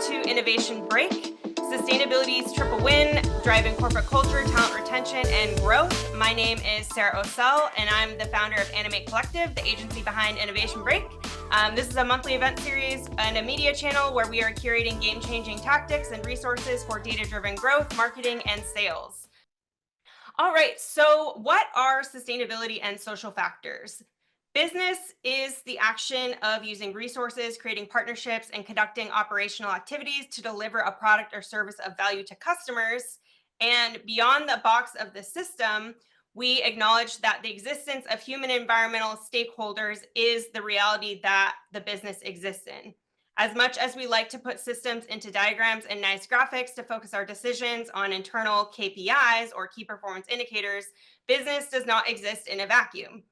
to Innovation Break, sustainability's triple win, driving corporate culture, talent retention, and growth. My name is Sarah Osell, and I'm the founder of Animate Collective, the agency behind Innovation Break. This is a monthly event series and a media channel where we are curating game-changing tactics and resources for data-driven growth, marketing, and sales. All right, so what are sustainability and social factors? Business is the action of using resources, creating partnerships, and conducting operational activities to deliver a product or service of value to customers. And beyond the box of the system, we acknowledge that the existence of human environmental stakeholders is the reality that the business exists in. As much as we like to put systems into diagrams and nice graphics to focus our decisions on internal KPIs or key performance indicators, business does not exist in a vacuum.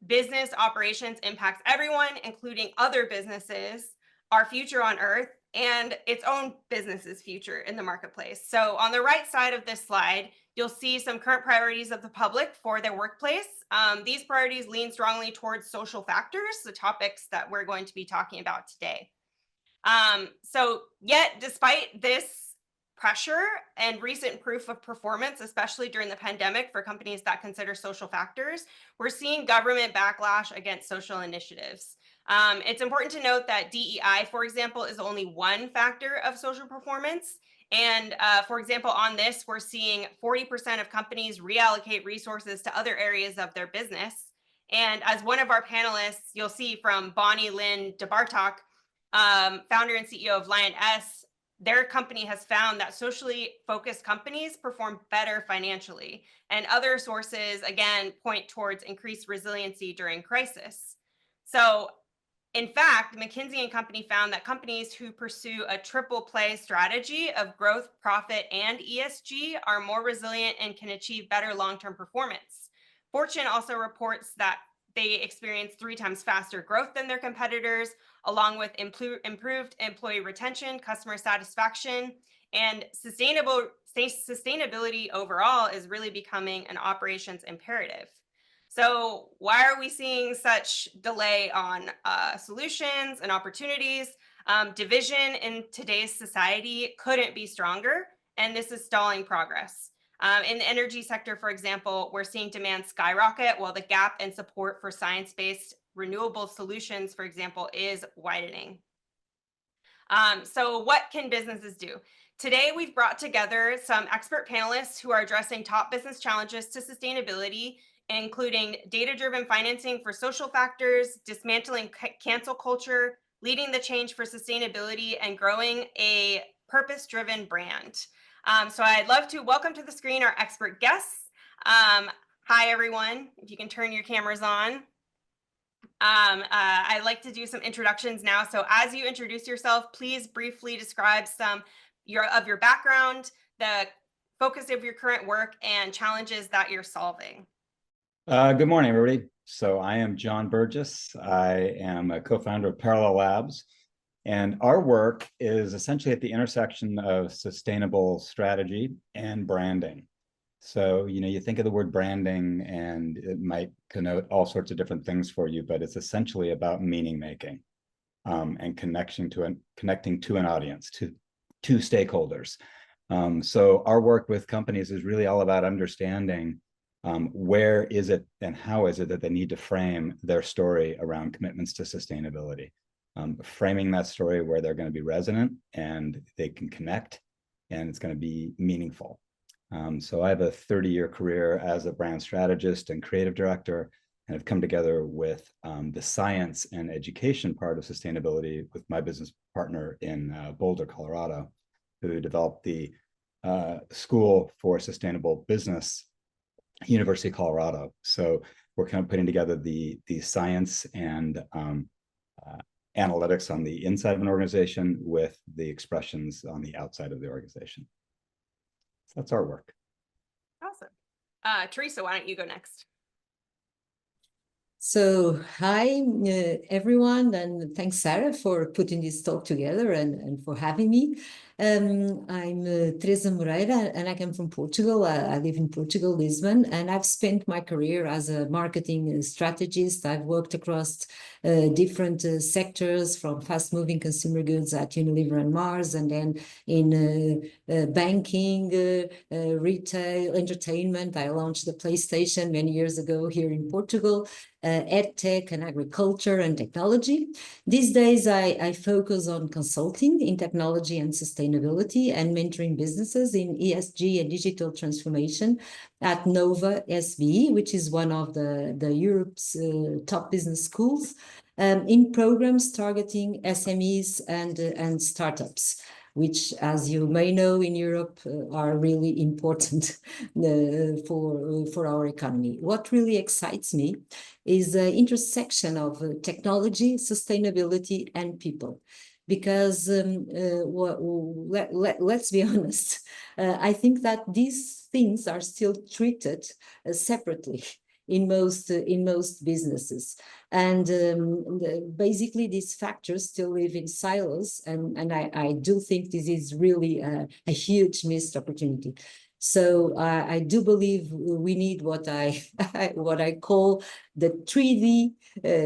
Business operations impacts everyone, including other businesses, our future on Earth, and its own business's future in the marketplace. So on the right side of this slide, you'll see some current priorities of the public for their workplace. These priorities lean strongly towards social factors, the topics that we're going to be talking about today. So yet, despite this pressure and recent proof of performance, especially during the pandemic for companies that consider social factors, we're seeing government backlash against social initiatives. It's important to note that DEI, for example, is only one factor of social performance. And for example, on this, we're seeing 40% of companies reallocate resources to other areas of their business. And as one of our panelists, you'll see from Bonnie Lynn DeBartok, founder and CEO of Lioness, their company has found that socially focused companies perform better financially. And other sources, again, point towards increased resiliency during crisis. So in fact, McKinsey and Company found that companies who pursue a triple play strategy of growth, profit, and ESG are more resilient and can achieve better long-term performance. Fortune also reports that they experience 3 times faster growth than their competitors, along with improved employee retention, customer satisfaction, and sustainability overall is really becoming an operations imperative. So why are we seeing such delay on solutions and opportunities? Division in today's society couldn't be stronger, and this is stalling progress. In the energy sector, for example, we're seeing demand skyrocket while the gap in support for science-based renewable solutions, for example, is widening. So what can businesses do? Today, we've brought together some expert panelists who are addressing top business challenges to sustainability, including data-driven financing for social factors, dismantling cancel culture, leading the change for sustainability, and growing a purpose-driven brand. So I'd love to welcome to the screen our expert guests. Hi, everyone. If you can turn your cameras on. I'd like to do some introductions now. So as you introduce yourself, please briefly describe some of your background, the focus of your current work, and challenges that you're solving. Good morning, everybody. So I am John Burgess. I am a co-founder of Parallel Labs. And our work is essentially at the intersection of sustainable strategy and branding. So, you think of the word branding and it might connote all sorts of different things for you, but it's essentially about meaning making and connecting to an audience, to stakeholders. So our work with companies is really all about understanding where is it and how is it that they need to frame their story around commitments to sustainability. Framing that story where they're going to be resonant and they can connect and it's going to be meaningful. So I have a 30-year career as a brand strategist and creative director, and have come together with the science and education part of sustainability with my business partner in Boulder, Colorado, who developed the School for Sustainable Business, University of Colorado. So we're kind of putting together the science and analytics on the inside of an organization with the expressions on the outside of the organization. So that's our work. Awesome. Teresa, why don't you go next? So hi, everyone, and thanks, Sarah, for putting this talk together and for having me. I'm Teresa Moreira, and I come from Portugal. I live in Portugal, Lisbon, and I've spent my career as a marketing strategist. I've worked across different sectors, from fast-moving consumer goods at Unilever and Mars, and then in banking, retail, entertainment. I launched the PlayStation many years ago here in Portugal, ed tech and agriculture and technology. These days, I focus on consulting in technology and sustainability and mentoring businesses in ESG and digital transformation at Nova SBE, which is one of the Europe's top business schools, in programs targeting SMEs and startups, which, as you may know, in Europe are really important for our economy. What really excites me is the intersection of technology, sustainability, and people. Because let's be honest, I think that these things are still treated separately in most businesses, and basically these factors still live in silos, and I do think this is really a huge missed opportunity. So I do believe we need what I what I call the 3D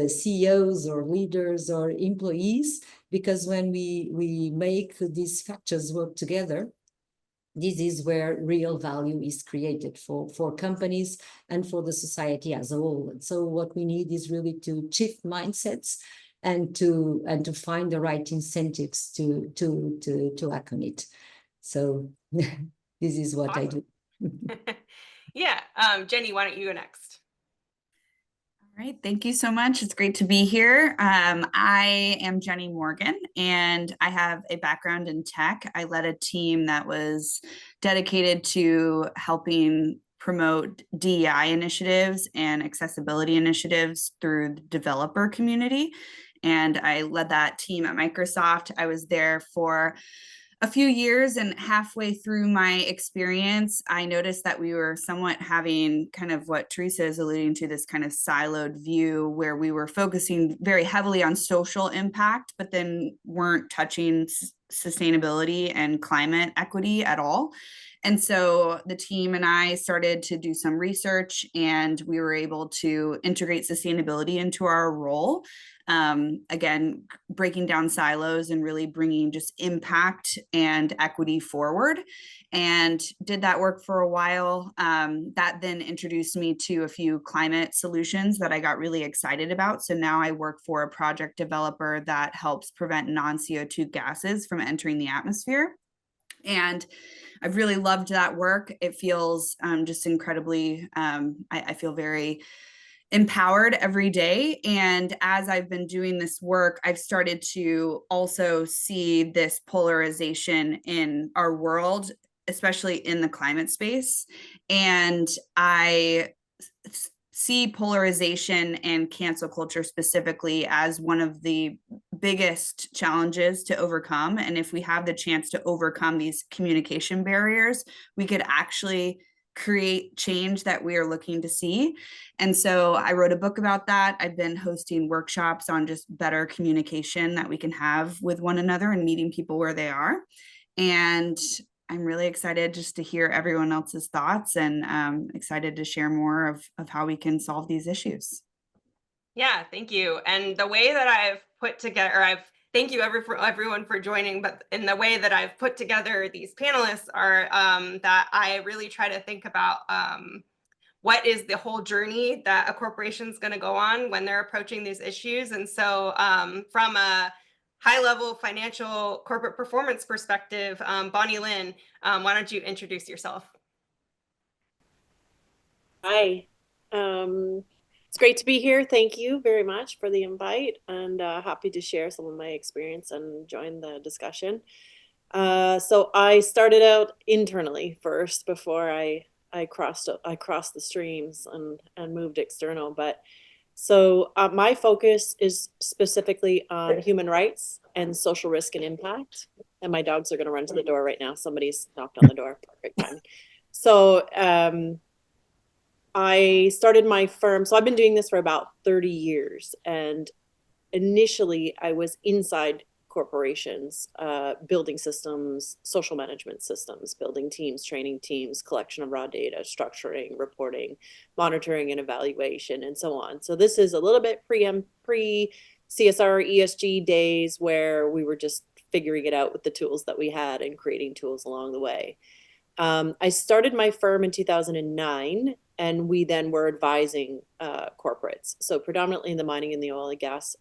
CEOs or leaders or employees, because when we make these factors work together, this is where real value is created for companies and for the society as a whole. And so what we need is really to shift mindsets and to find the right incentives to act on it. So this is what Awesome. I do. Yeah. Jenny, why don't you go next? All right, thank you so much. It's great to be here. I am Jenny Morgan, and I have a background in tech. I led a team that was dedicated to helping promote DEI initiatives and accessibility initiatives through the developer community. And I led that team at Microsoft. I was there for a few years, and halfway through my experience, I noticed that we were somewhat having kind of what Teresa is alluding to, this kind of siloed view where we were focusing very heavily on social impact, but then weren't touching sustainability and climate equity at all. And so the team and I started to do some research, and we were able to integrate sustainability into our role. Again, breaking down silos and really bringing just impact and equity forward, and did that work for a while. That then introduced me to a few climate solutions that I got really excited about. So now I work for a project developer that helps prevent non-CO2 gases from entering the atmosphere. And I've really loved that work. It feels just incredibly, I feel very empowered every day. And as I've been doing this work, I've started to also see this polarization in our world, especially in the climate space. And I see polarization and cancel culture specifically as one of the biggest challenges to overcome. And if we have the chance to overcome these communication barriers, we could actually create change that we are looking to see. And so I wrote a book about that. I've been hosting workshops on just better communication that we can have with one another and meeting people where they are. And I'm really excited just to hear everyone else's thoughts, and excited to share more of how we can solve these issues. Yeah, thank you. And the way that I've put together, or thank you everyone for joining, but in the way that I've put together these panelists are that I really try to think about what is the whole journey that a corporation is going to go on when they're approaching these issues. And so from a high-level financial corporate performance perspective, Bonnie Lynn, why don't you introduce yourself? Hi. It's great to be here. Thank you very much for the invite, and happy to share some of my experience and join the discussion. So I started out internally first before I crossed the streams and moved external. But so my focus is specifically on human rights and social risk and impact. And my dogs are going to run to the door right now. Somebody's knocked on the door. Perfect timing. So I started my firm. So I've been doing this for about 30 years. And initially I was inside corporations, building systems, social management systems, building teams, training teams, collection of raw data, structuring, reporting, monitoring and evaluation, and so on. So this is a little bit pre CSR ESG days where we were just figuring it out with the tools that we had and creating tools along the way. I started my firm in 2009, and we then were advising corporates. So predominantly in the mining and the oil and gas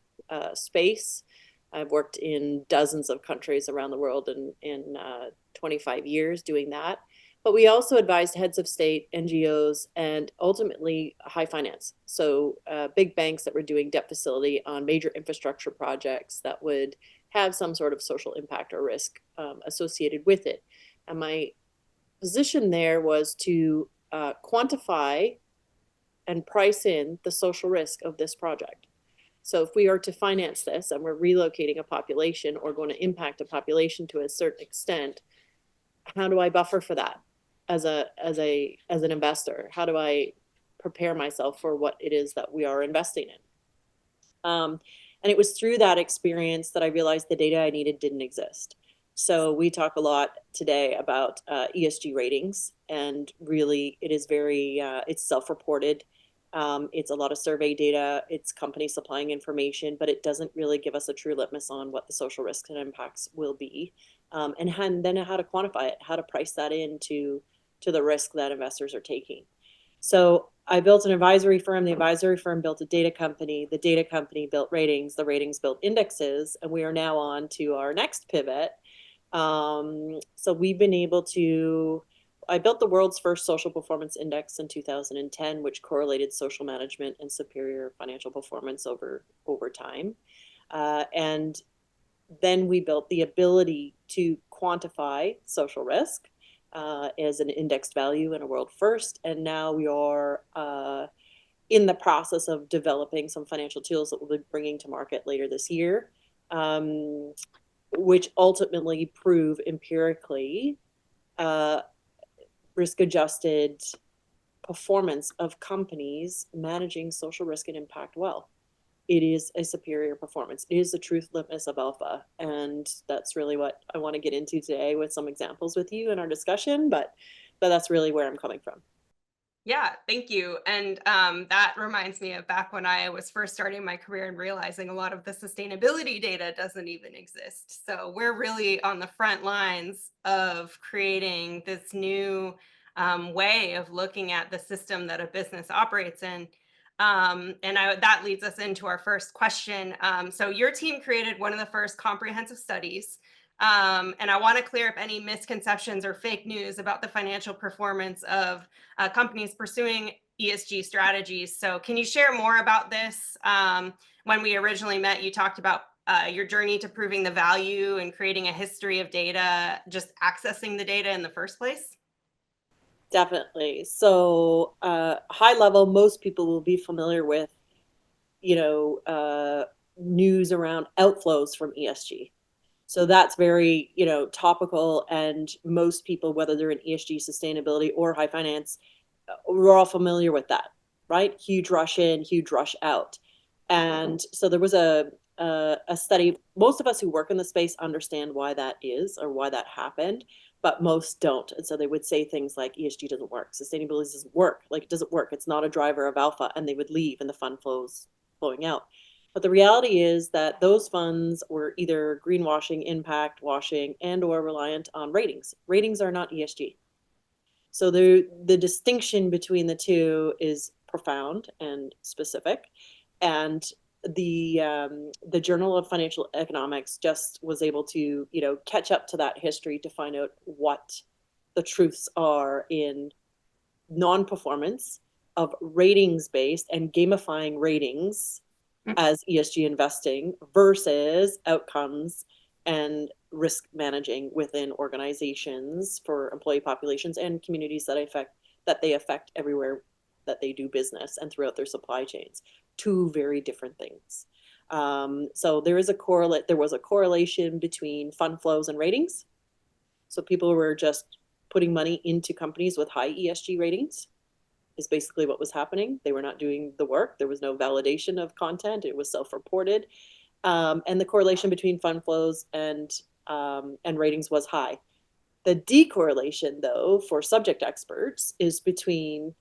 space. I've worked in dozens of countries around the world in 25 years doing that. But we also advised heads of state, NGOs, and ultimately high finance. So big banks that were doing debt facility on major infrastructure projects that would have some sort of social impact or risk associated with it. And my position there was to quantify and price in the social risk of this project. So if we are to finance this and we're relocating a population or going to impact a population to a certain extent, how do I buffer for that as an investor? How do I prepare myself for what it is that we are investing in? And it was through that experience that I realized the data I needed didn't exist. So we talk a lot today about ESG ratings, and really it is very, it's self-reported. It's a lot of survey data, it's companies supplying information, but it doesn't really give us a true litmus on what the social risks and impacts will be. And then how to quantify it, how to price that into the risk that investors are taking. So I built an advisory firm, the advisory firm built a data company, the data company built ratings, the ratings built indexes, and we are now on to our next pivot. So we've been able to, I built the world's first social performance index in 2010, which correlated social management and superior financial performance over time. And then we built the ability to quantify social risk as an indexed value in a world first. And now we are in the process of developing some financial tools that we'll be bringing to market later this year, which ultimately prove empirically risk-adjusted performance of companies managing social risk and impact well. It is a superior performance. It is the truth litmus of alpha. And that's really what I want to get into today with some examples with you in our discussion, but that's really where I'm coming from. Yeah, thank you. And that reminds me of back when I was first starting my career and realizing a lot of the sustainability data doesn't even exist. So we're really on the front lines of creating this new way of looking at the system that a business operates in. That leads us into our first question. So your team created one of the first comprehensive studies. And I want to clear up any misconceptions or fake news about the financial performance of companies pursuing ESG strategies. So can you share more about this? When we originally met, you talked about your journey to proving the value and creating a history of data, just accessing the data in the first place. Definitely. So high level, most people will be familiar with, news around outflows from ESG. So that's very, topical, and most people, whether they're in ESG, sustainability, or high finance, we're all familiar with that, right? Huge rush in, huge rush out. And so there was a study. Most of us who work in the space understand why that is or why that happened, but most don't. And so they would say things like ESG doesn't work, sustainability doesn't work, like it doesn't work, it's not a driver of alpha, and they would leave and the fund flows flowing out. But the reality is that those funds were either greenwashing, impact washing, and or reliant on ratings. Ratings are not ESG. So the distinction between the two is profound and specific. And the Journal of Financial Economics just was able to, catch up to that history to find out what the truths are in non-performance of ratings-based and gamifying ratings as ESG investing versus outcomes and risk managing within organizations for employee populations and communities that they affect everywhere that they do business and throughout their supply chains. Two very different things. So there was a correlation between fund flows and ratings. So people were just putting money into companies with high ESG ratings is basically what was happening. They were not doing the work. There was no validation of content. It was self-reported. And the correlation between fund flows and ratings was high. The decorrelation, though, for subject experts is between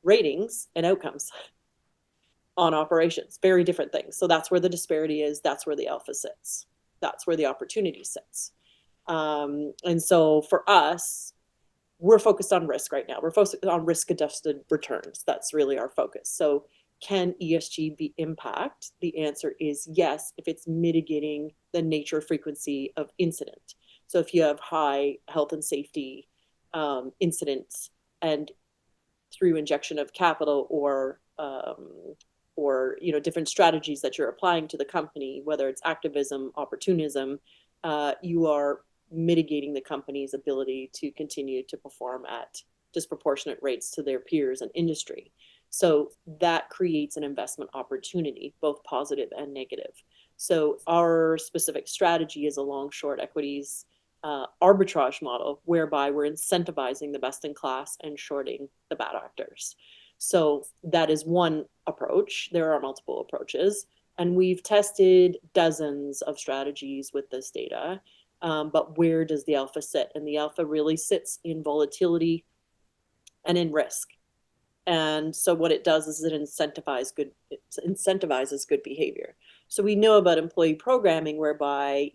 ratings and outcomes on operations, very different things. So that's where the disparity is. That's where the alpha sits. That's where the opportunity sits. And so for us, we're focused on risk right now. We're focused on risk-adjusted returns. That's really our focus. So can ESG be impact? The answer is yes, if it's mitigating the nature frequency of incident. So if you have high health and safety incidents, and through injection of capital or different strategies that you're applying to the company, whether it's activism, opportunism, you are mitigating the company's ability to continue to perform at disproportionate rates to their peers and industry. So that creates an investment opportunity, both positive and negative. So our specific strategy is a long short equities arbitrage model, whereby we're incentivizing the best in class and shorting the bad actors. So that is one approach. There are multiple approaches, and we've tested dozens of strategies with this data. But where does the alpha sit? And the alpha really sits in volatility and in risk. And so what it does is it incentivizes good behavior. So we know about employee programming, whereby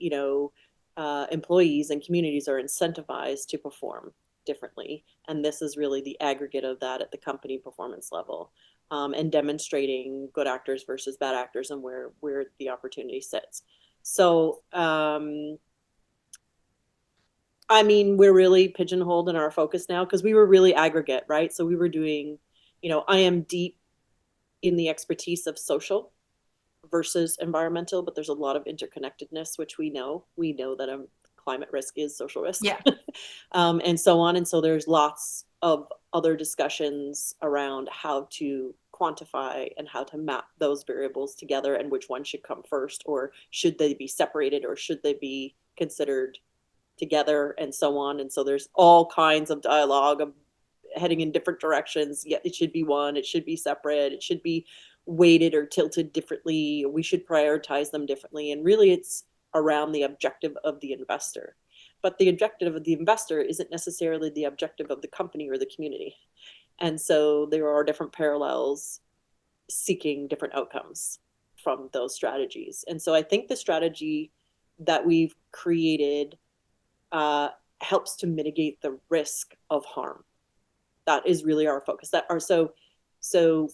employees and communities are incentivized to perform differently. And this is really the aggregate of that at the company performance level, and demonstrating good actors versus bad actors and where the opportunity sits. So, I mean, we're really pigeonholed in our focus now because we were really aggregate, right? So we were doing, I am deep in the expertise of social versus environmental, but there's a lot of interconnectedness, which we know that climate risk is social risk. Yeah. And so on. And so there's lots of other discussions around how to quantify and how to map those variables together, and which one should come first, or should they be separated, or should they be considered together, and so on. And so there's all kinds of dialogue of heading in different directions. Yeah, it should be one, it should be separate, it should be weighted or tilted differently, we should prioritize them differently. And really it's around the objective of the investor. But the objective of the investor isn't necessarily the objective of the company or the community. And so there are different parallels seeking different outcomes from those strategies. And so I think the strategy that we've created helps to mitigate the risk of harm. That is really our focus. So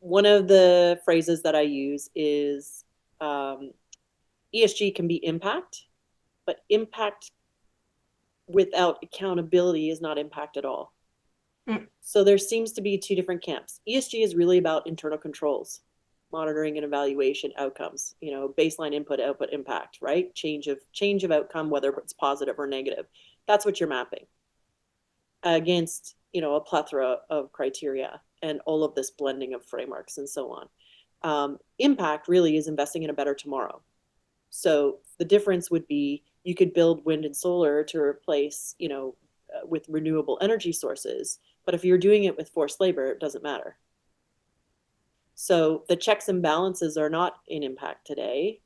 one of the phrases that I use is ESG can be impact, but impact without accountability is not impact at all. So there seems to be two different camps. ESG is really about internal controls, monitoring and evaluation, outcomes, baseline input, output, impact, right? Change of outcome, whether it's positive or negative. That's what you're mapping against, a plethora of criteria and all of this blending of frameworks and so on. Impact really is investing in a better tomorrow. So the difference would be you could build wind and solar to replace, with renewable energy sources. But if you're doing it with forced labor, it doesn't matter. So the checks and balances are not in impact today.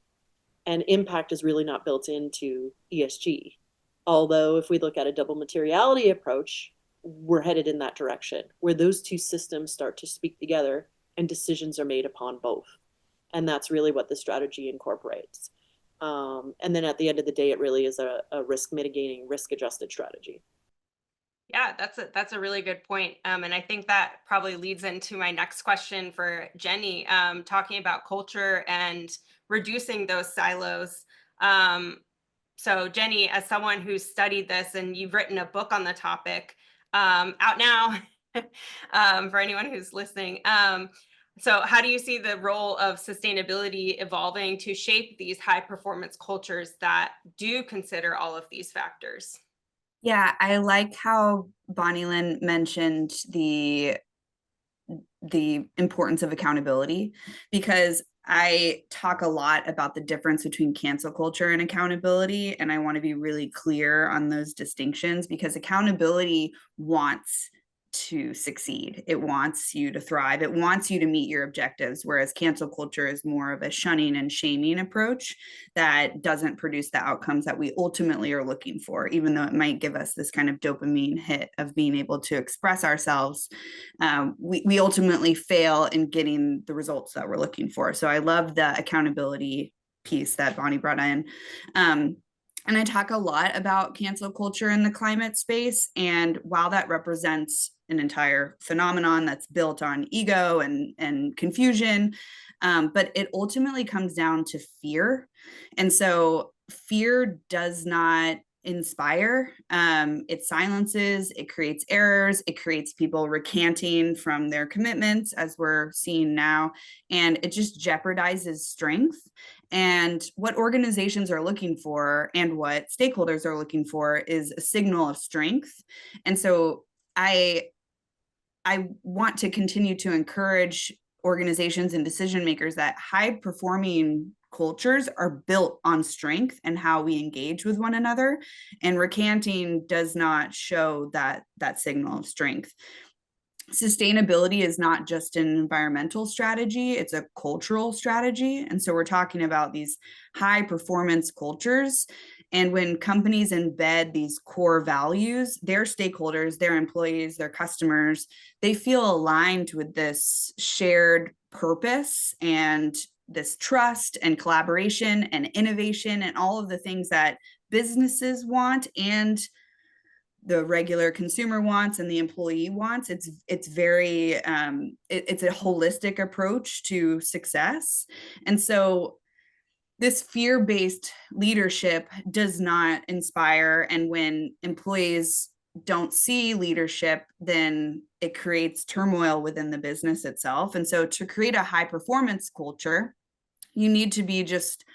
And impact is really not built into ESG. Although if we look at a double materiality approach, we're headed in that direction, where those two systems start to speak together and decisions are made upon both. And that's really what the strategy incorporates. And then at the end of the day, it really is a risk mitigating, risk adjusted strategy. Yeah, that's a really good point. And I think that probably leads into my next question for Jenny, talking about culture and reducing those silos. So Jenny, as someone who's studied this and you've written a book on the topic, out now for anyone who's listening. So how do you see the role of sustainability evolving to shape these high performance cultures that do consider all of these factors? Yeah, I like how Bonnie Lynn mentioned the importance of accountability, because I talk a lot about the difference between cancel culture and accountability. And I want to be really clear on those distinctions, because accountability wants to succeed. It wants you to thrive. It wants you to meet your objectives, whereas cancel culture is more of a shunning and shaming approach that doesn't produce the outcomes that we ultimately are looking for, even though it might give us this kind of dopamine hit of being able to express ourselves. We ultimately fail in getting the results that we're looking for. So I love the accountability piece that Bonnie brought in. And I talk a lot about cancel culture in the climate space. And while that represents an entire phenomenon that's built on ego and confusion, but it ultimately comes down to fear. And so fear does not inspire. It silences, it creates errors, it creates people recanting from their commitments, as we're seeing now, and it just jeopardizes strength. And what organizations are looking for and what stakeholders are looking for is a signal of strength. And so I want to continue to encourage organizations and decision makers that high performing cultures are built on strength and how we engage with one another, and recanting does not show that signal of strength. Sustainability is not just an environmental strategy, it's a cultural strategy. And so we're talking about these high performance cultures. And when companies embed these core values, their stakeholders, their employees, their customers, they feel aligned with this shared purpose and this trust and collaboration and innovation and all of the things that businesses want and the regular consumer wants and the employee wants. It's very it's a holistic approach to success. And so this fear-based leadership does not inspire, and when employees don't see leadership, then it creates turmoil within the business itself. And so to create a high performance culture, you need to be just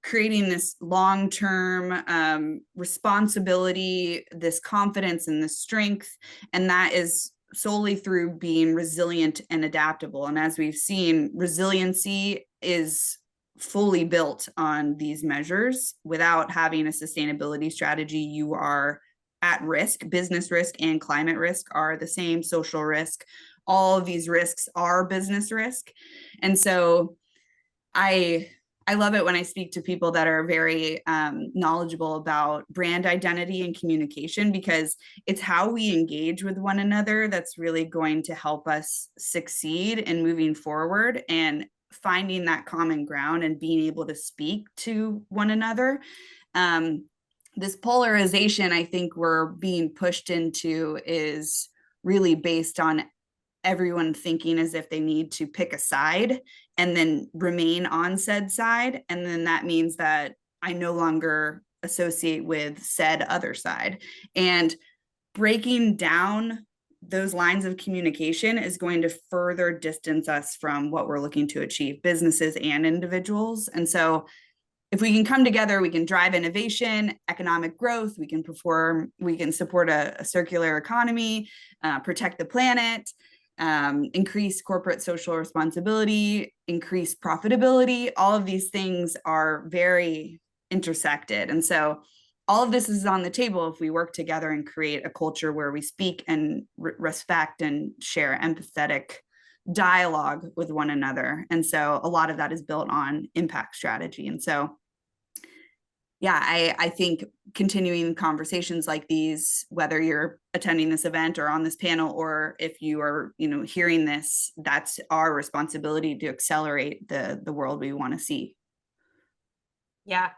creating this long-term responsibility, this confidence and this strength. And that is solely through being resilient and adaptable. And as we've seen, resiliency is fully built on these measures. Without having a sustainability strategy, you are at risk. Business risk and climate risk are the same, social risk. All of these risks are business risk. And so I love it when I speak to people that are very knowledgeable about brand identity and communication, because it's how we engage with one another that's really going to help us succeed in moving forward and finding that common ground and being able to speak to one another. This polarization I think we're being pushed into is really based on everyone thinking as if they need to pick a side and then remain on said side. And then that means that I no longer associate with said other side. And breaking down those lines of communication is going to further distance us from what we're looking to achieve, businesses and individuals. And so if we can come together, we can drive innovation, economic growth, we can support a circular economy, protect the planet, increase corporate social responsibility, increase profitability. All of these things are very intersected. And so all of this is on the table if we work together and create a culture where we speak and respect and share empathetic dialogue with one another. And so a lot of that is built on impact strategy. And so yeah, I think continuing conversations like these, whether you're attending this event or on this panel, or if you are, hearing this, that's our responsibility to accelerate the world we want to see. Yeah,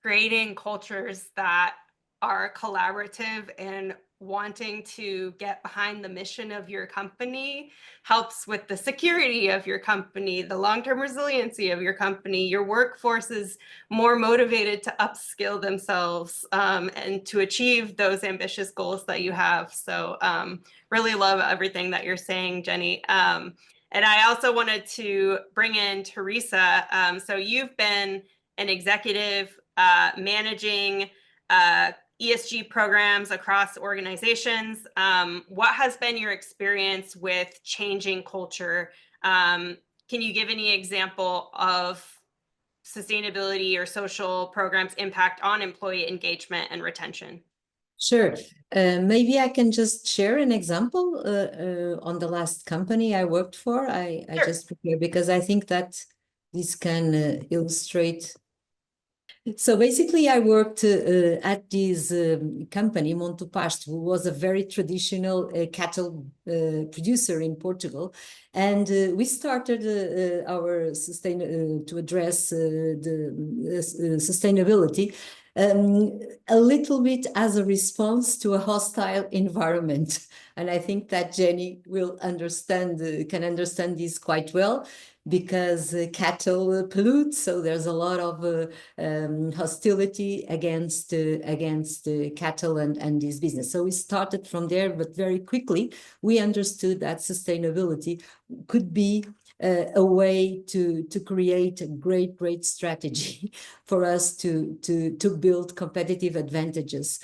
creating cultures that are collaborative and wanting to get behind the mission of your company helps with the security of your company, the long-term resiliency of your company. Your workforce is more motivated to upskill themselves and to achieve those ambitious goals that you have. So really love everything that you're saying, Jenny. And I also wanted to bring in Teresa. So you've been an executive managing ESG programs across organizations. What has been your experience with changing culture? Can you give any example of sustainability or social programs impact on employee engagement and retention? Sure. Maybe I can just share an example on the last company I worked for. I Sure. just prepared because I think that this can illustrate. So basically, I worked at this company, Monte Pasto, who was a very traditional cattle producer in Portugal. And we started our to address the sustainability a little bit as a response to a hostile environment. And I think that Jenny will understand, can understand this quite well, because cattle pollute, so there's a lot of hostility against cattle and this business. So we started from there, but very quickly we understood that sustainability could be a way to create a great strategy for us to build competitive advantages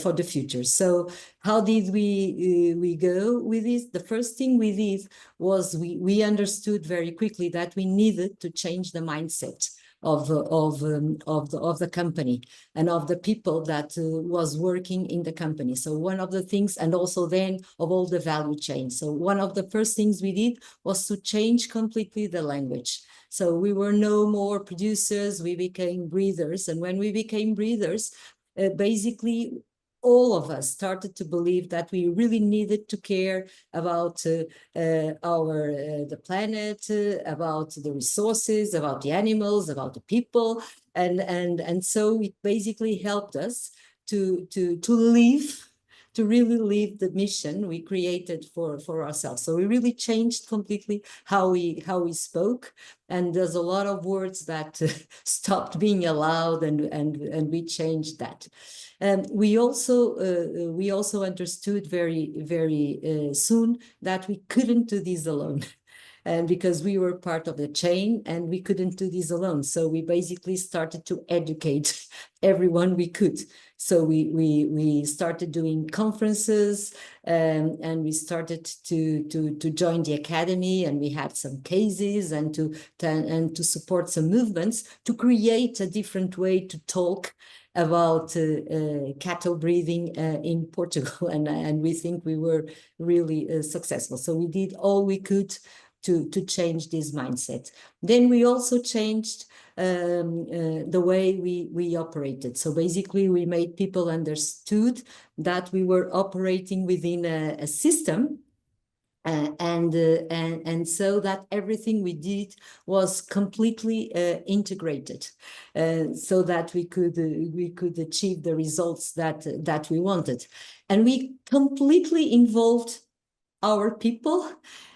for the future. So how did we go with this? The first thing we did was we understood very quickly that we needed to change the mindset of the company and of the people that was working in the company. So one of the things, and also then of all the value chain. So one of the first things we did was to change completely the language. So we were no more producers, we became breeders. And when we became breeders, basically all of us started to believe that we really needed to care about the planet, about the resources, about the animals, about the people, and so it basically helped us to live. To really live the mission we created for ourselves. So we really changed completely how we spoke, and there's a lot of words that stopped being allowed, and we changed that. We also understood very soon that we couldn't do this alone. And because we were part of the chain and we couldn't do this alone. So we basically started to educate everyone we could. So we started doing conferences, and we started to join the academy, and we had some cases and to support some movements to create a different way to talk about cattle breeding in Portugal. And we think we were really successful. So we did all we could to change this mindset. Then we also changed the way we operated. So basically we made people understood that we were operating within a system, and so that everything we did was completely integrated, so that we could achieve the results that we wanted. And we completely involved our people,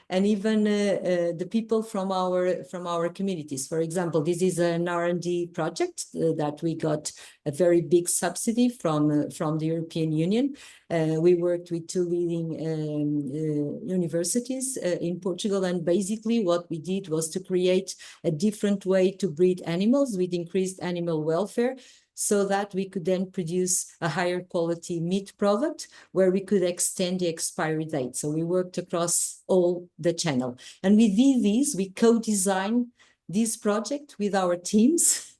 and even the people from our communities. For example, this is an R&D project that we got a very big subsidy from the European Union. We worked with two leading universities in Portugal, and basically what we did was to create a different way to breed animals with increased animal welfare, so that we could then produce a higher quality meat product where we could extend the expiry date. So we worked across all the channel. And we did this, we co-designed this project with our teams,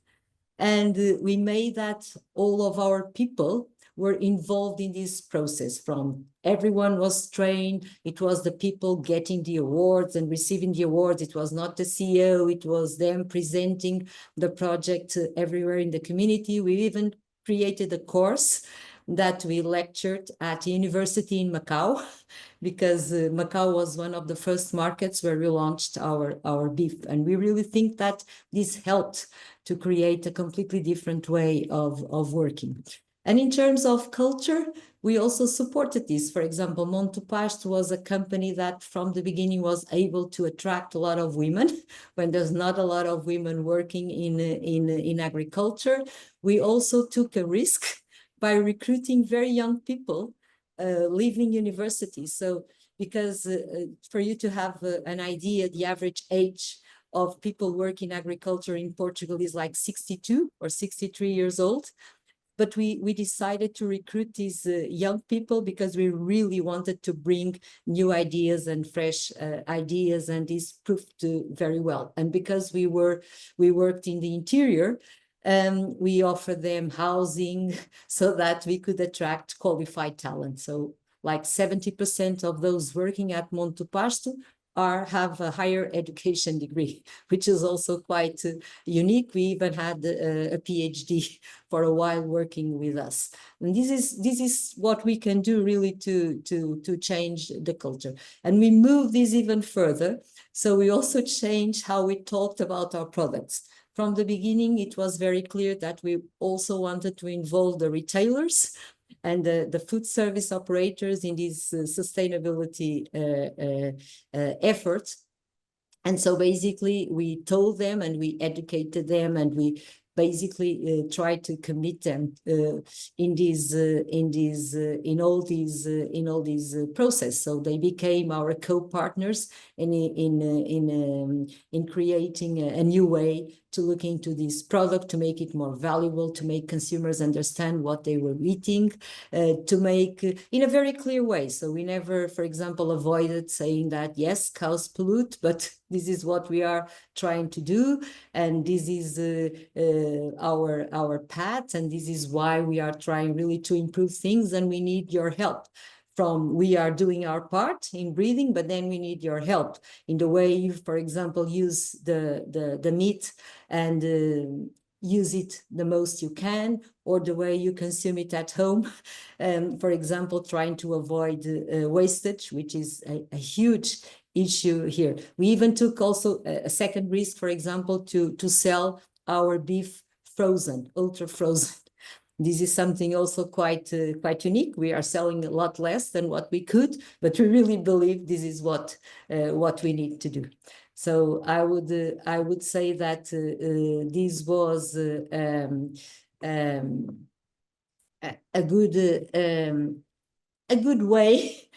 and we made that all of our people were involved in this process. From everyone was trained, it was the people getting the awards and receiving the awards. It was not the CEO, it was them presenting the project everywhere in the community. We even created a course that we lectured at a university in Macau, because Macau was one of the first markets where we launched our beef. And we really think that this helped to create a completely different way of working. And in terms of culture, we also supported this. For example, Monte Pasto was a company that from the beginning was able to attract a lot of women when there's not a lot of women working in agriculture. We also took a risk by recruiting very young people leaving university. So because for you to have an idea, the average age of people working agriculture in Portugal is like 62 or 63 years old. But we decided to recruit these young people because we really wanted to bring new ideas and fresh ideas, and this proved very well. And because we worked in the interior, We offered them housing so that we could attract qualified talent. So like 70% of those working at Monte Pasto have a higher education degree, which is also quite unique. We even had a PhD for a while working with us. And this is what we can do really to change the culture. And we move this even further. So we also changed how we talked about our products. From the beginning, it was very clear that we also wanted to involve the retailers and the food service operators in these sustainability efforts. And so basically we told them and we educated them and we basically tried to commit them in all these process. So they became our co-partners in creating a new way to look into this product, to make it more valuable, to make consumers understand what they were eating, to make in a very clear way. So we never, for example, avoided saying that, yes, cows pollute, but this is what we are trying to do. And this is our path. And this is why we are trying really to improve things. And we need your help. We are doing our part in breathing, but then we need your help in the way you, for example, use the meat and use it the most you can, or the way you consume it at home. For example, trying to avoid wastage, which is a huge issue here. We even took also a second risk, for example, to sell our beef frozen, ultra frozen. This is something also quite unique. We are selling a lot less than what we could, but we really believe this is what we need to do. So I would say that this was a good way.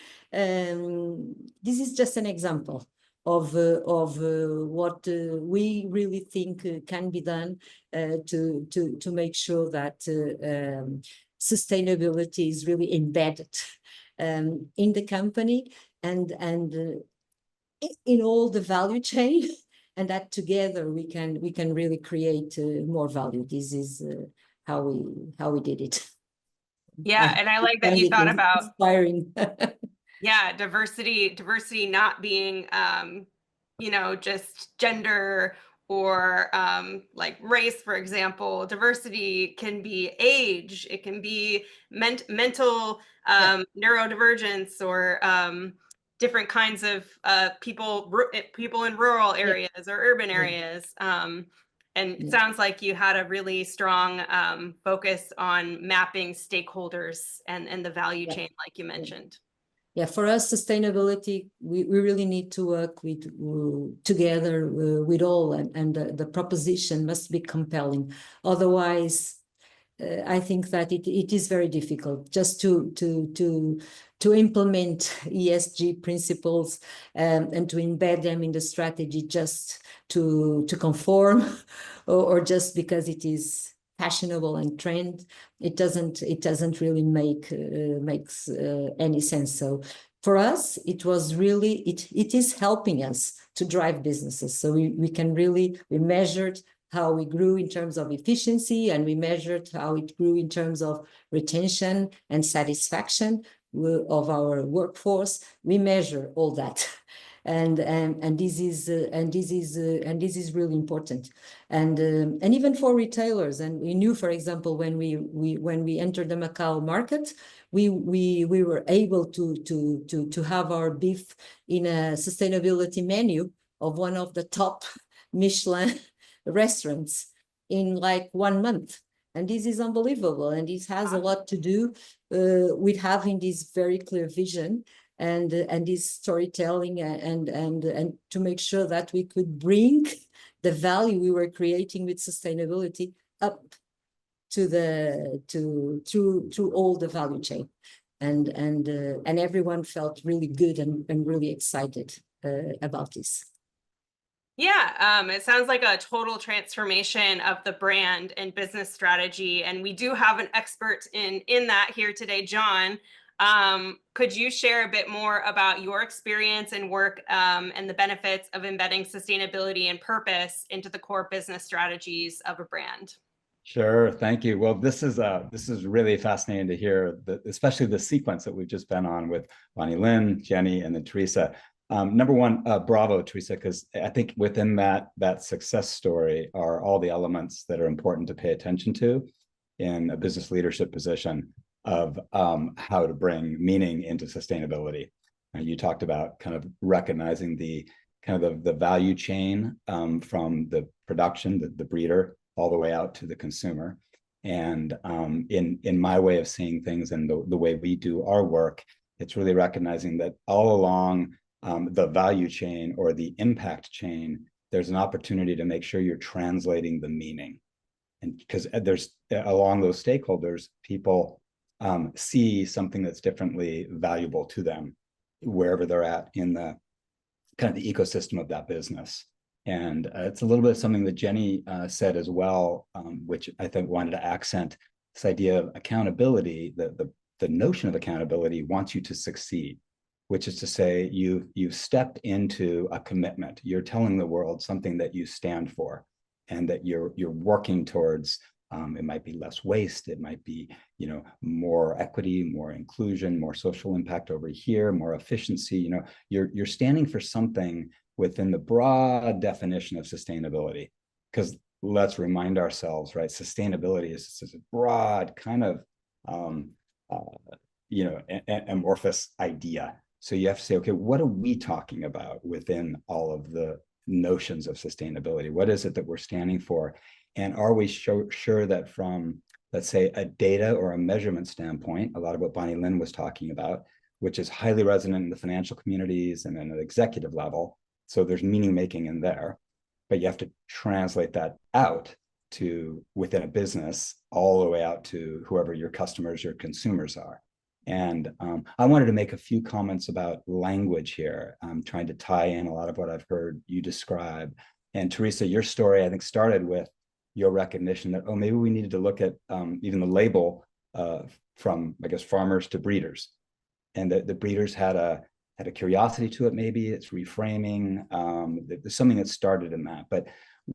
This is just an example of what we really think can be done to make sure that sustainability is really embedded in the company and in all the value chain, and that together we can really create more value. This is how we did it. Yeah, and I like that you thought about inspiring. Yeah, diversity not being just gender or like race, for example. Diversity can be age, it can be mental neurodivergence, or different kinds of people in rural areas or urban areas. And it sounds like you had a really strong focus on mapping stakeholders and the value chain, like you mentioned. Yeah, for us, sustainability, we really need to work together with all, and the proposition must be compelling. Otherwise, I think that it is very difficult just to implement ESG principles and to embed them in the strategy just to conform or just because it is fashionable and trend. It doesn't really makes any sense. So for us, it was really it is helping us to drive businesses. So we measured how we grew in terms of efficiency, and we measured how it grew in terms of retention and satisfaction of our workforce. We measure all that. And this is really important, and even for retailers. And we knew, for example, when we entered the Macau market, we were able to have our beef in a sustainability menu of one of the top Michelin restaurants in like 1 month. And this is unbelievable, and this has a lot to do with having this very clear vision and this storytelling, and to make sure that we could bring the value we were creating with sustainability up to through all the value chain, and everyone felt really good and really excited about this. Yeah, it sounds like a total transformation of the brand and business strategy, and we do have an expert in that here today, John. Could you share a bit more about your experience and work and the benefits of embedding sustainability and purpose into the core business strategies of a brand? Sure, thank you. Well, this is really fascinating to hear, especially the sequence that we've just been on with Bonnie Lynn, Jenny, and then Teresa. Number one, bravo, Teresa, because I think within that success story are all the elements that are important to pay attention to in a business leadership position of how to bring meaning into sustainability. You talked about kind of recognizing the value chain from the production, the breeder, all the way out to the consumer. And in my way of seeing things and the way we do our work, it's really recognizing that all along the value chain or the impact chain, there's an opportunity to make sure you're translating the meaning. And because there's along those stakeholders, people see something that's differently valuable to them wherever they're at in the kind of the ecosystem of that business. And it's a little bit of something that Jenny said as well, which I think wanted to accent this idea of accountability. The notion of accountability wants you to succeed, which is to say you've stepped into a commitment. You're telling the world something that you stand for and that you're working towards. It might be less waste. It might be, more equity, more inclusion, more social impact over here, more efficiency. You're standing for something within the broad definition of sustainability. Because let's remind ourselves, right? Sustainability is this broad kind of, amorphous idea. So you have to say, okay, what are we talking about within all of the notions of sustainability? What is it that we're standing for? And are we sure that from, let's say, a data or a measurement standpoint, a lot of what Bonnie Lynn was talking about, which is highly resonant in the financial communities and then at an executive level. So there's meaning making in there, but you have to translate that out to within a business, all the way out to whoever your customers, your consumers are. And I wanted to make a few comments about language here. I'm trying to tie in a lot of what I've heard you describe. And Teresa, your story, I think, started with your recognition that, maybe we needed to look at even the label from, I guess, farmers to breeders. And the breeders had a curiosity to it, maybe it's reframing. There's something that started in that. But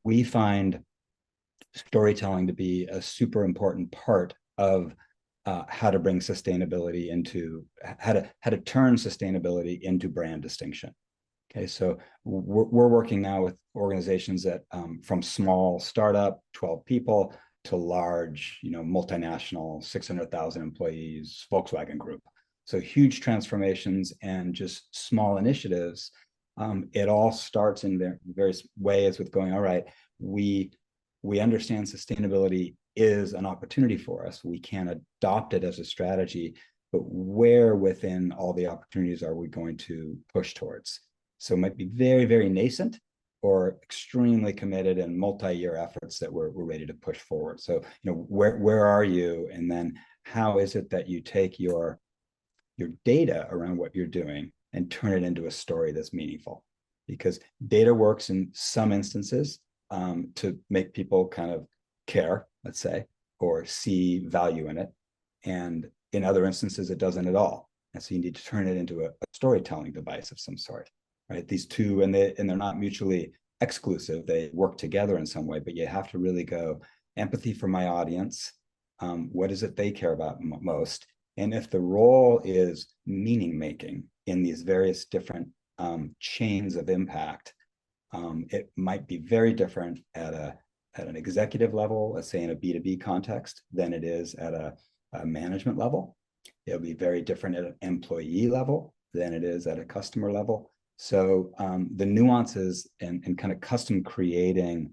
we find storytelling to be a super important part of how to bring sustainability into, how to turn sustainability into brand distinction. Okay, so we're working now with organizations that from small startup, 12 people, to large, multinational, 600,000 employees, Volkswagen Group. So huge transformations and just small initiatives. It all starts in various ways with going, all right, we understand sustainability is an opportunity for us. We can adopt it as a strategy, but where within all the opportunities are we going to push towards? So it might be very, very nascent or extremely committed and multi-year efforts that we're ready to push forward. So, where are you? And then how is it that you take your data around what you're doing and turn it into a story that's meaningful? Because data works in some instances to make people kind of care, let's say, or see value in it. And in other instances, it doesn't at all. And so you need to turn it into a storytelling device of some sort, right? These two, and they're not mutually exclusive. They work together in some way, but you have to really go empathy for my audience. What is it they care about most? And if the role is meaning making in these various different chains of impact, it might be very different at an executive level, let's say in a B2B context, than it is at a management level. It'll be very different at an employee level than it is at a customer level. So the nuances and kind of custom creating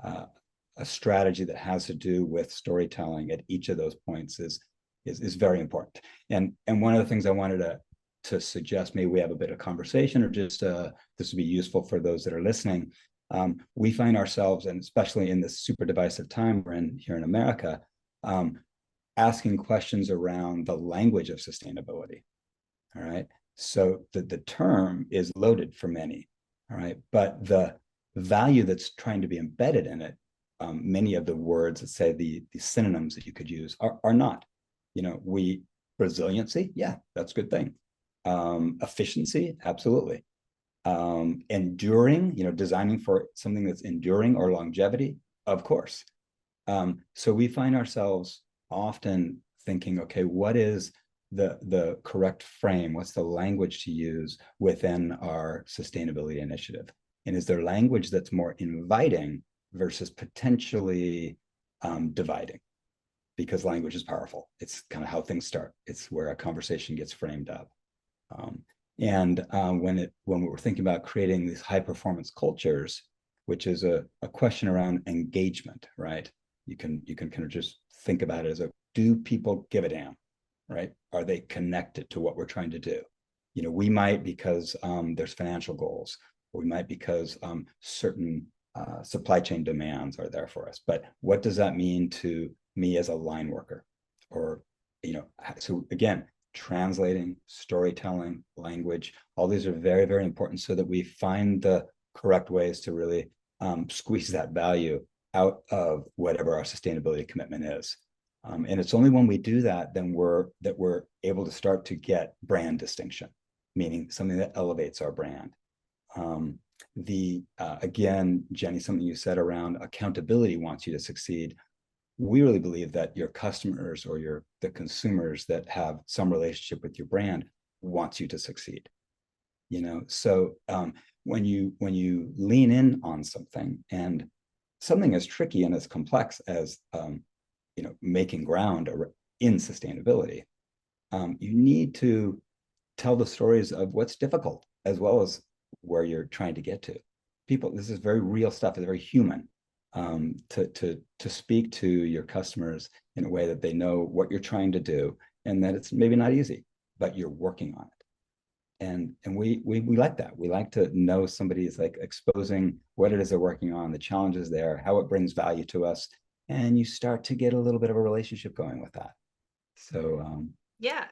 a strategy that has to do with storytelling at each of those points is very important. And one of the things I wanted to suggest, maybe we have a bit of conversation, or just this would be useful for those that are listening. We find ourselves, and especially in this super divisive time we're in here in America, asking questions around the language of sustainability. All right. So the term is loaded for many. All right. But the value that's trying to be embedded in it, many of the words that say the synonyms that you could use are not. Resiliency, yeah, that's a good thing. Efficiency, absolutely. Enduring, designing for something that's enduring, or longevity, of course. So we find ourselves often thinking, okay, what is the correct frame? What's the language to use within our sustainability initiative? And is there language that's more inviting versus potentially dividing? Because language is powerful. It's kind of how things start. It's where a conversation gets framed up. When we're thinking about creating these high performance cultures, which is a question around engagement, right? You can kind of just think about it as do people give a damn, right? Are they connected to what we're trying to do? You know, we might because there's financial goals, or we might because certain supply chain demands are there for us. But what does that mean to me as a line worker? Or, you know, so again, translating, storytelling, language, all these are very, very important so that we find the correct ways to really squeeze that value out of whatever our sustainability commitment is. And it's only when we do that, then we're able to start to get brand distinction, meaning something that elevates our brand. Again, Jenny, something you said around accountability wants you to succeed. We really believe that your customers or the consumers that have some relationship with your brand wants you to succeed. You know, so when you lean in on something, and something as tricky and as complex as you know, making ground in sustainability, you need to tell the stories of what's difficult as well as where you're trying to get to. People, this is very real stuff. It's very human. To speak to your customers in a way that they know what you're trying to do, and that it's maybe not easy, but you're working on it. And we like that. We like to know somebody is like exposing what it is they're working on, the challenges there, how it brings value to us, and you start to get a little bit of a relationship going with that. So yeah.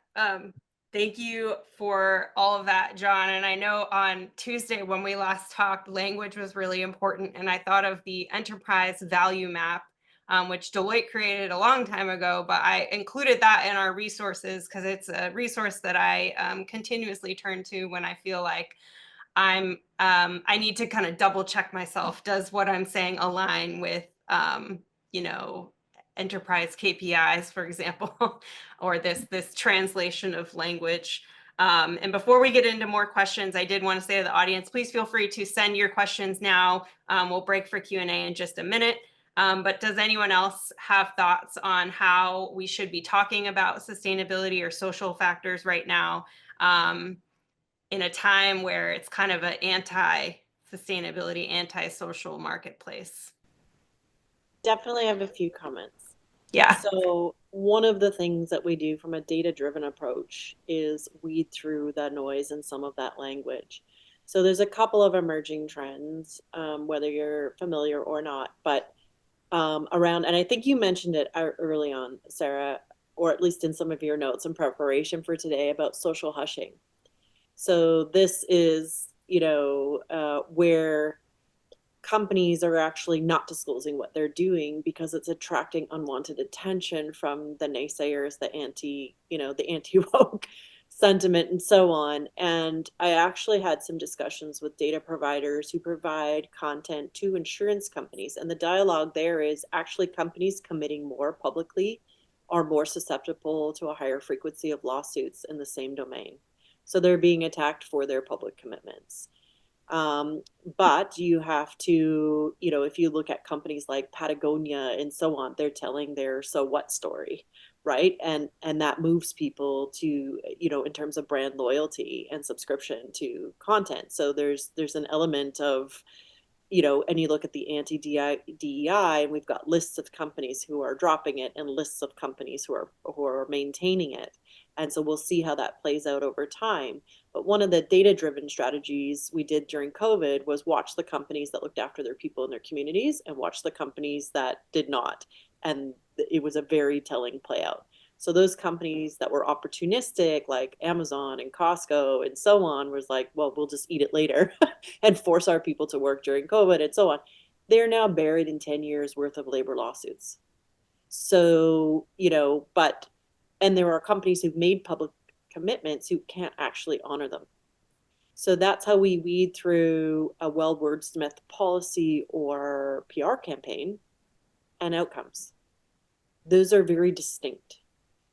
Thank you for all of that, John. And I know on Tuesday when we last talked, language was really important. And I thought of the enterprise value map, which Deloitte created a long time ago, but I included that in our resources because it's a resource that I continuously turn to when I feel like I need to kind of double check myself. Does what I'm saying align with, you know, enterprise KPIs, for example, or this translation of language. And before we get into more questions, I did want to say to the audience, please feel free to send your questions now. We'll break for Q&A in just a minute. But does anyone else have thoughts on how we should be talking about sustainability or social factors right now in a time where it's kind of an anti-sustainability, anti-social marketplace? Definitely have a few comments. Yeah. So one of the things that we do from a data-driven approach is weed through the noise in some of that language. So there's a couple of emerging trends, whether you're familiar or not, but around, and I think you mentioned it early on, Sarah, or at least in some of your notes in preparation for today, about social hushing. So this is, you know, where companies are actually not disclosing what they're doing because it's attracting unwanted attention from the naysayers, the anti-woke sentiment and so on. And I actually had some discussions with data providers who provide content to insurance companies. And the dialogue there is actually companies committing more publicly are more susceptible to a higher frequency of lawsuits in the same domain. So they're being attacked for their public commitments. But you have to, you know, if you look at companies like Patagonia and so on, they're telling their so what story, right? And that moves people to, you know, in terms of brand loyalty and subscription to content. So there's an element of, you know, and you look at the anti-DEI, and we've got lists of companies who are dropping it and lists of companies who are maintaining it. And so we'll see how that plays out over time. But one of the data-driven strategies we did during COVID was watch the companies that looked after their people in their communities and watch the companies that did not. And it was a very telling play out. So those companies that were opportunistic, like Amazon and Costco and so on, was like, well, we'll just eat it later and force our people to work during COVID and so on. They're now buried in 10 years worth of labor lawsuits. So, you know, and there are companies who've made public commitments who can't actually honor them. So that's how we weed through a well-wordsmithed policy or PR campaign and outcomes. Those are very distinct.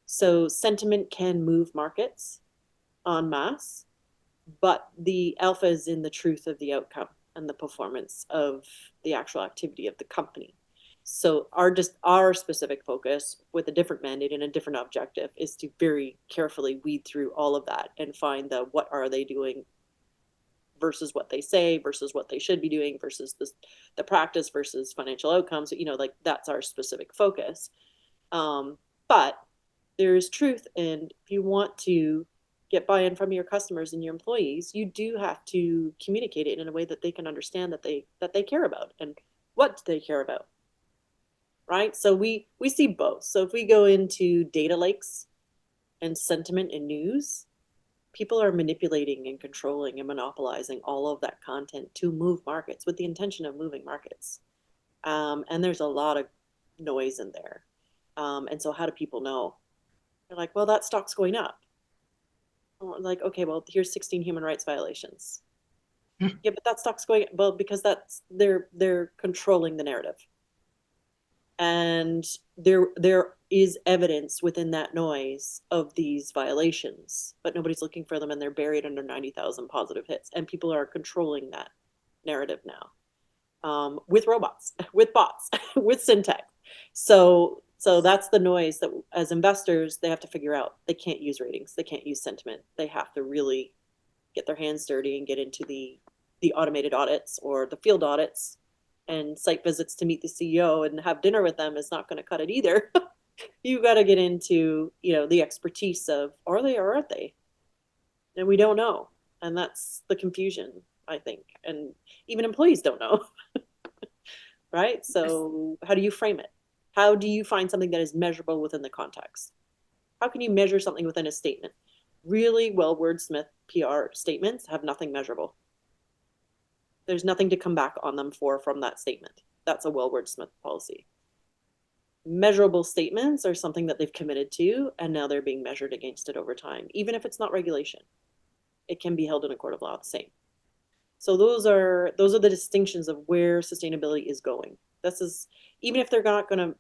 So sentiment can move markets en masse, but the alpha is in the truth of the outcome and the performance of the actual activity of the company. So our specific focus with a different mandate and a different objective is to very carefully weed through all of that and find the what are they doing versus what they say versus what they should be doing versus the practice versus financial outcomes. Like that's our specific focus. But there is truth, and if you want to get buy-in from your customers and your employees, you do have to communicate it in a way that they can understand that they care about and what they care about. Right? So we see both. So if we go into data lakes and sentiment and news, people are manipulating and controlling and monopolizing all of that content to move markets with the intention of moving markets. And there's a lot of noise in there. And so how do people know? They're like, well, that stock's going up. Like, okay, well, here's 16 human rights violations. Yeah, but that stock's going, well, because they're controlling the narrative. And there is evidence within that noise of these violations, but nobody's looking for them, and they're buried under 90,000 positive hits. And people are controlling that narrative now, with robots, with bots, with syntax. So that's the noise that as investors, they have to figure out. They can't use ratings. They can't use sentiment. They have to really get their hands dirty and get into the automated audits or the field audits, and site visits to meet the CEO and have dinner with them is not going to cut it either. You got to get into, the expertise of are they or aren't they? And we don't know. And that's the confusion, I think. And even employees don't know. Right? So how do you frame it? How do you find something that is measurable within the context? How can you measure something within a statement? Really well wordsmith PR statements have nothing measurable. There's nothing to come back on them from that statement. That's a well wordsmith policy. Measurable statements are something that they've committed to, and now they're being measured against it over time. Even if it's not regulation, it can be held in a court of law the same. So those are the distinctions of where sustainability is going. This is, even if they're not going to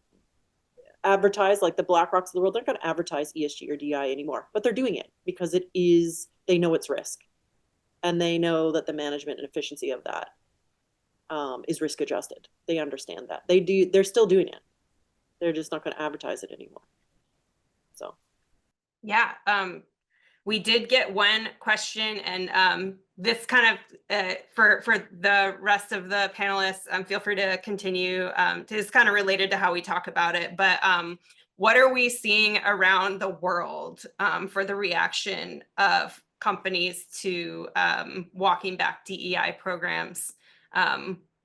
advertise like the BlackRocks of the world, they're not going to advertise ESG or DI anymore, but they're doing it because they know it's risk. And they know that the management and efficiency of that is risk adjusted. They understand that. They're still doing it. They're just not going to advertise it anymore. So. Yeah. We did get one question, and this kind of for the rest of the panelists, feel free to continue. It's kind of related to how we talk about it, but what are we seeing around the world for the reaction of companies to walking back DEI programs?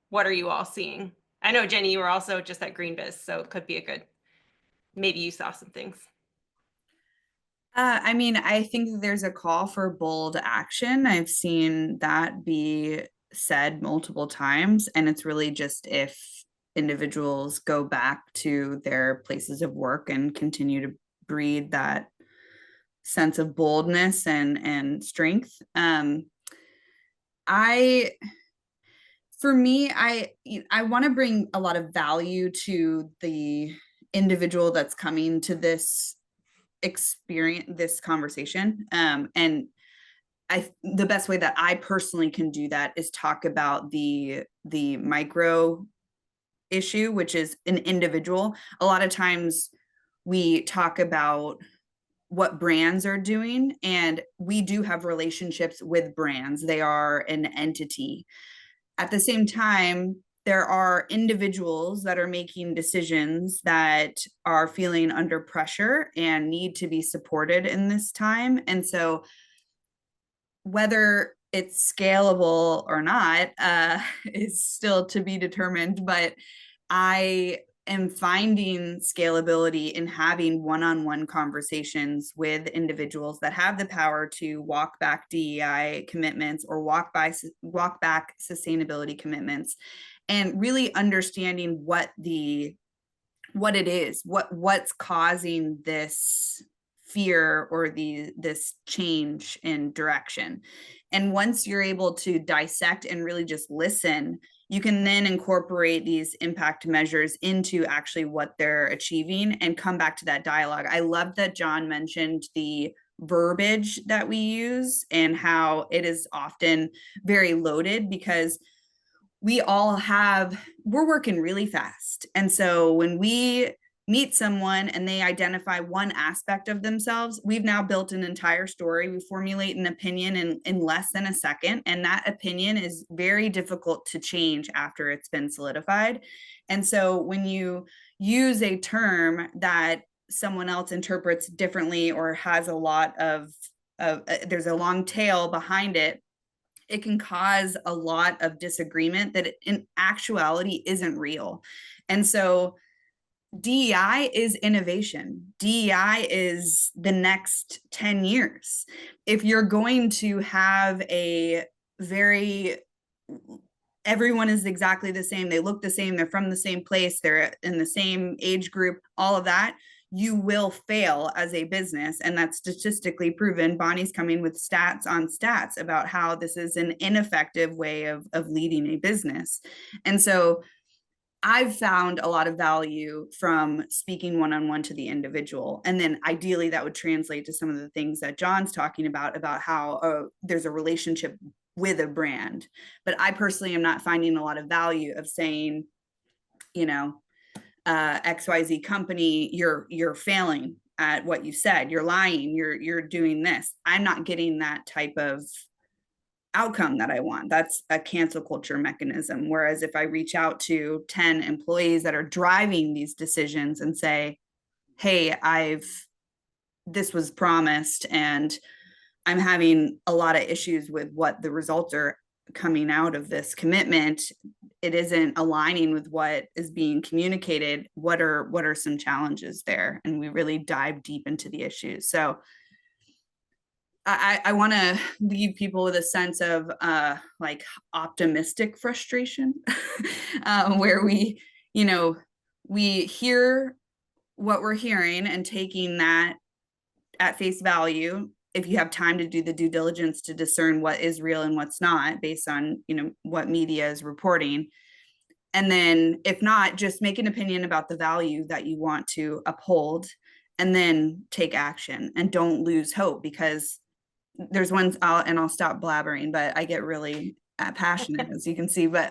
What are you all seeing? I know, Jenny, you were also just at GreenBiz, so it could be maybe you saw some things. I think there's a call for bold action. I've seen that be said multiple times, and it's really just if individuals go back to their places of work and continue to breed that sense of boldness and strength. For me, I want to bring a lot of value to the individual that's coming to this experience, this conversation. And the best way that I personally can do that is talk about the micro issue, which is an individual. A lot of times we talk about what brands are doing, and we do have relationships with brands. They are an entity. At the same time, there are individuals that are making decisions that are feeling under pressure and need to be supported in this time. And so whether it's scalable or not is still to be determined, but I am finding scalability in having one-on-one conversations with individuals that have the power to walk back DEI commitments or walk back sustainability commitments, and really understanding what it is, what's causing this fear or this change in direction. And once you're able to dissect and really just listen, you can then incorporate these impact measures into actually what they're achieving and come back to that dialogue. I love that John mentioned the verbiage that we use and how it is often very loaded, because we're working really fast. And so when we meet someone and they identify one aspect of themselves, we've now built an entire story. We formulate an opinion in less than a second. And that opinion is very difficult to change after it's been solidified. And so when you use a term that someone else interprets differently or has a lot of there's a long tail behind it, it can cause a lot of disagreement that in actuality isn't real. And so DEI is innovation. DEI is the next 10 years. If you're going to have everyone is exactly the same, they look the same, they're from the same place, they're in the same age group, all of that, you will fail as a business. And that's statistically proven. Bonnie's coming with stats on stats about how this is an ineffective way of leading a business. And so I've found a lot of value from speaking one-on-one to the individual. And then ideally that would translate to some of the things that John's talking about how there's a relationship with a brand. But I personally am not finding a lot of value of saying, XYZ company, you're failing at what you said, you're lying, you're doing this. I'm not getting that type of outcome that I want. That's a cancel culture mechanism. Whereas if I reach out to 10 employees that are driving these decisions and say, hey, this was promised and I'm having a lot of issues with what the results are coming out of this commitment, it isn't aligning with what is being communicated. What are some challenges there? And we really dive deep into the issues. So I want to leave people with a sense of like optimistic frustration, where we hear what we're hearing and taking that at face value. If you have time to do the due diligence to discern what is real and what's not based on, what media is reporting. And then if not, just make an opinion about the value that you want to uphold and then take action and don't lose hope, because there's ones I'll stop blabbering, but I get really passionate as you can see, but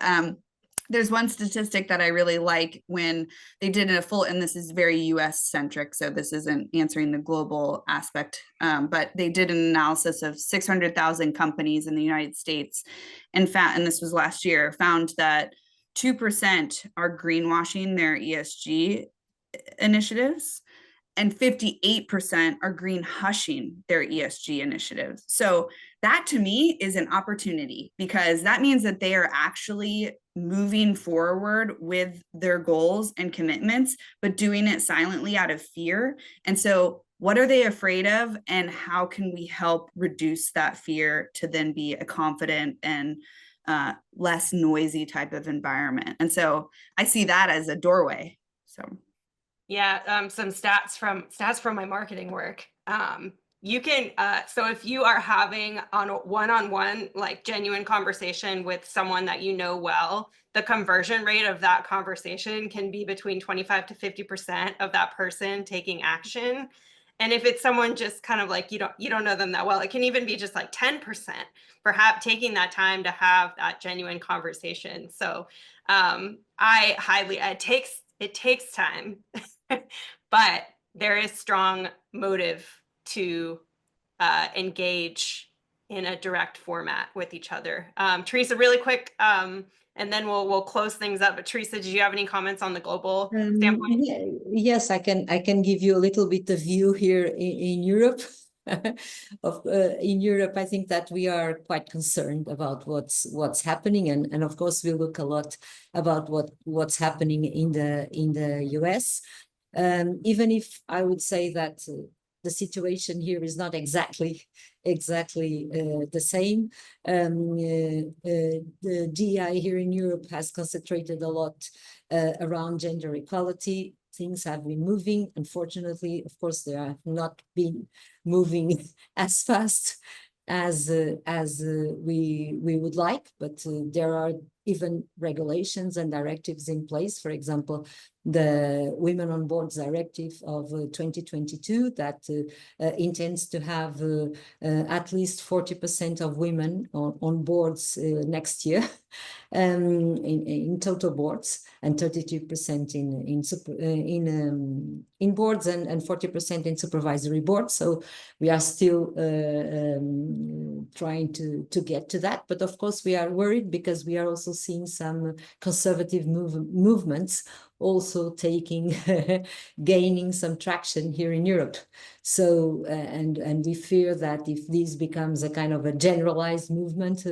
there's one statistic that I really like when they did a full, and this is very US centric, so this isn't answering the global aspect, but they did an analysis of 600,000 companies in the United States and this was last year, found that 2% are greenwashing their ESG initiatives and 58% are green hushing their ESG initiatives. So that to me is an opportunity, because that means that they are actually moving forward with their goals and commitments, but doing it silently out of fear. And so what are they afraid of, and how can we help reduce that fear to then be a confident and less noisy type of environment? And so I see that as a doorway. So yeah, some stats from my marketing work. You can so if you are having on a one-on-one, like genuine conversation with someone that you know well, the conversion rate of that conversation can be between 25 to 50% of that person taking action. And if it's someone just kind of like you don't know them that well, it can even be just like 10%, perhaps taking that time to have that genuine conversation. So it takes time, but there is strong motive to engage in a direct format with each other. Teresa, really quick, and then we'll close things up. But Teresa, did you have any comments on the global standpoint? Yes, I can give you a little bit of view here in Europe. In Europe, I think that we are quite concerned about what's happening, and of course we look a lot about what's happening in the US. Even if I would say that the situation here is not exactly the same. The DEI here in Europe has concentrated a lot around gender equality. Things have been moving. Unfortunately, of course, they have not been moving as fast as we would like, but there are even regulations and directives in place. For example, the Women on Boards Directive of 2022 that intends to have at least 40% of women on boards next year, in total boards, and 32% in boards and 40% in supervisory boards. So we are still trying to get to that. But of course, we are worried because we are also seeing some conservative movements also gaining some traction here in Europe. So and we fear that if this becomes a kind of a generalized movement,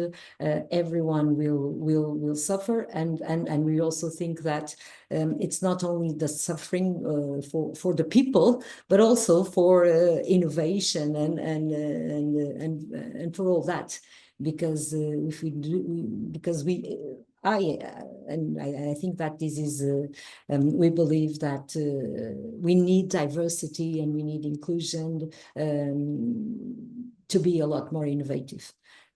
everyone will suffer. And we also think that it's not only the suffering for the people, but also for innovation and for all that. Because if we do, because I think that this is, we believe that we need diversity and we need inclusion to be a lot more innovative.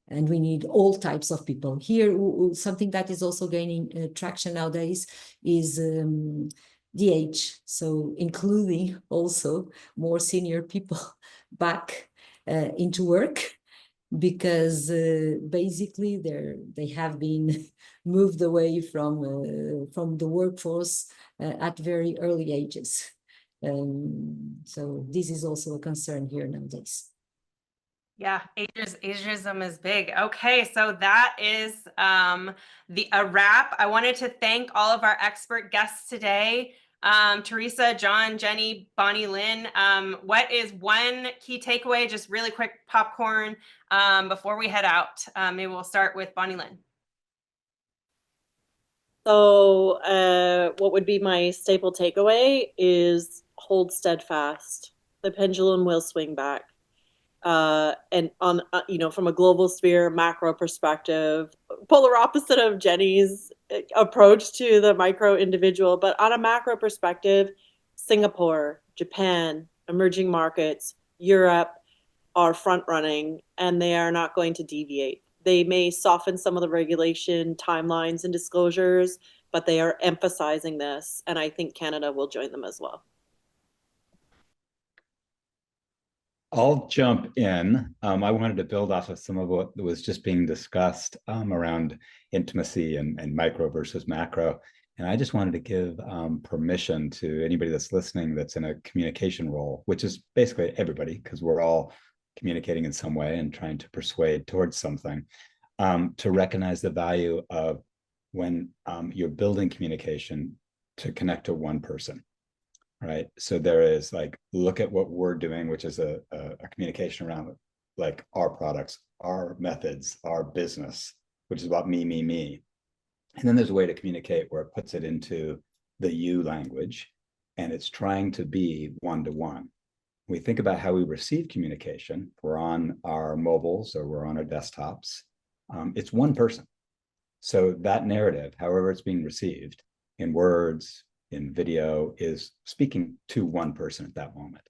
And we need all types of people. Here, something that is also gaining traction nowadays is the age. So including also more senior people back into work, because basically they have been moved away from the workforce at very early ages. So this is also a concern here nowadays. Yeah, ageism is big. Okay, so that is a wrap. I wanted to thank all of our expert guests today. Teresa, John, Jenny, Bonnie Lynn, what is one key takeaway? Just really quick popcorn before we head out. Maybe we'll start with Bonnie Lynn. So what would be my staple takeaway is hold steadfast. The pendulum will swing back. And on, from a global sphere, macro perspective, polar opposite of Jenny's approach to the micro individual, but on a macro perspective, Singapore, Japan, emerging markets, Europe are front running, and they are not going to deviate. They may soften some of the regulation timelines and disclosures, but they are emphasizing this, and I think Canada will join them as well. I'll jump in. I wanted to build off of some of what was just being discussed around intimacy and micro versus macro. And I just wanted to give permission to anybody that's listening that's in a communication role, which is basically everybody, because we're all communicating in some way and trying to persuade towards something, to recognize the value of when you're building communication to connect to one person. Right. So there is look at what we're doing, which is a communication around like our products, our methods, our business, which is about me. And then there's a way to communicate where it puts it into the you language, and it's trying to be one-to-one. We think about how we receive communication. We're on our mobiles or we're on our desktops. It's one person. So that narrative, however it's being received in words, in video, is speaking to one person at that moment.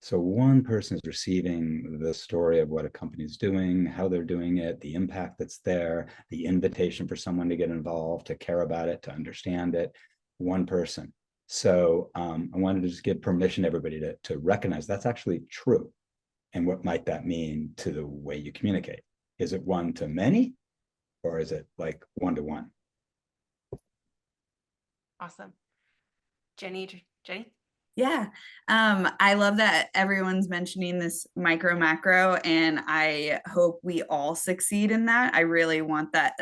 So one person is receiving the story of what a company is doing, how they're doing it, the impact that's there, the invitation for someone to get involved, to care about it, to understand it, one person. So I wanted to just give permission to everybody to recognize that's actually true. And what might that mean to the way you communicate? Is it one to many, or is it like one-to-one? Awesome. Jenny? Yeah. I love that everyone's mentioning this micro macro, and I hope we all succeed in that. I really want that,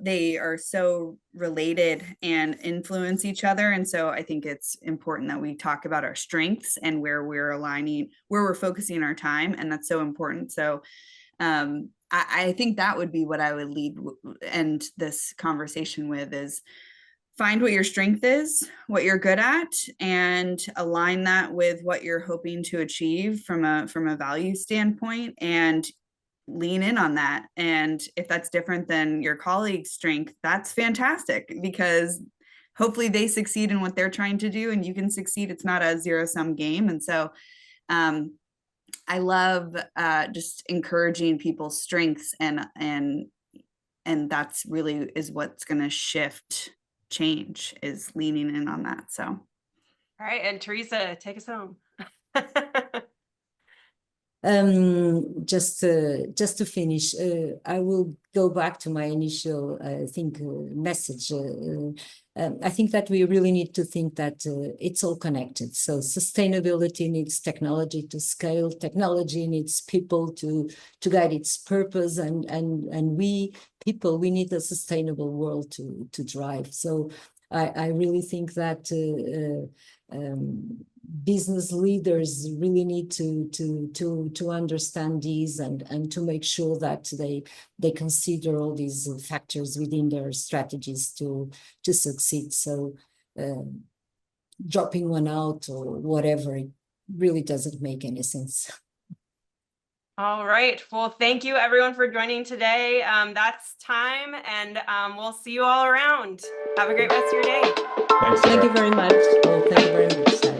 they are so related and influence each other. And so I think it's important that we talk about our strengths and where we're aligning, where we're focusing our time. And that's so important. So I think that would be what I would end this conversation with, is find what your strength is, what you're good at, and align that with what you're hoping to achieve from a value standpoint, and lean in on that. And if that's different than your colleague's strength, that's fantastic, because hopefully they succeed in what they're trying to do and you can succeed. It's not a zero-sum game. And so I love just encouraging people's strengths and And that's really is what's going to shift change, is leaning in on that. So. All right. And Teresa, take us home. Just to finish, I will go back to my initial, message. I think that we really need to think that it's all connected. So sustainability needs technology to scale. Technology needs people to guide its purpose, and we people, we need a sustainable world to drive. So I really think that business leaders really need to understand these and to make sure that they consider all these factors within their strategies to succeed. So dropping one out or whatever, it really doesn't make any sense. All right. Well, thank you everyone for joining today. That's time, and we'll see you all around. Have a great rest of your day. Thanks, Thank Sarah. you very much. Well, thank you very much.